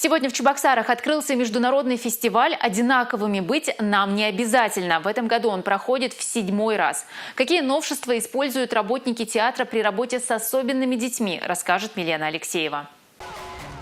Сегодня в Чебоксарах открылся международный фестиваль «Одинаковыми быть нам не обязательно». В этом году он проходит в 7-й раз. Какие новшества используют работники театра при работе с особенными детьми, расскажет Милена Алексеева.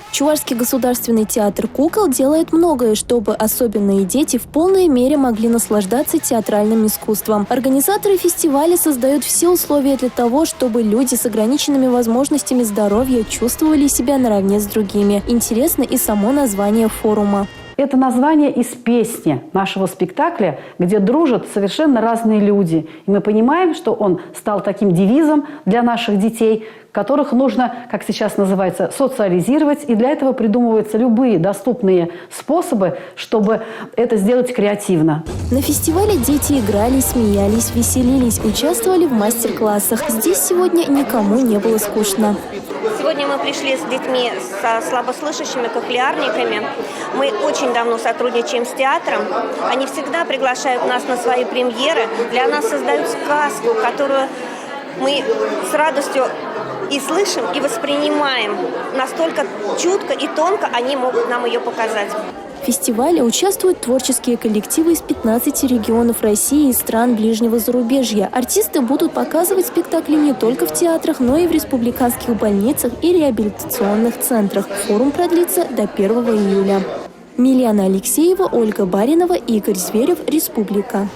Чувашский государственный театр кукол делает многое, чтобы особенные дети в полной мере могли наслаждаться театральным искусством. Организаторы фестиваля создают все условия для того, чтобы люди с ограниченными возможностями здоровья чувствовали себя наравне с другими. Интересно и само название форума. Это название из песни нашего спектакля, где дружат совершенно разные люди. И мы понимаем, что он стал таким девизом для наших детей, которых нужно, как сейчас называется, социализировать. И для этого придумываются любые доступные способы, чтобы это сделать креативно. На фестивале дети играли, смеялись, веселились, участвовали в мастер-классах. Здесь сегодня никому не было скучно. Сегодня мы пришли с детьми, со слабослышащими кохлеарниками. Мы очень давно сотрудничаем с театром. Они всегда приглашают нас на свои премьеры. Для нас создают сказку, которую мы с радостью и слышим, и воспринимаем. Настолько чутко и тонко они могут нам ее показать. В фестивале участвуют творческие коллективы из 15 регионов России и стран ближнего зарубежья. Артисты будут показывать спектакли не только в театрах, но и в республиканских больницах и реабилитационных центрах. Форум продлится до 1 июля. Милена Алексеева, Ольга Баринова, Игорь Зверев, Республика.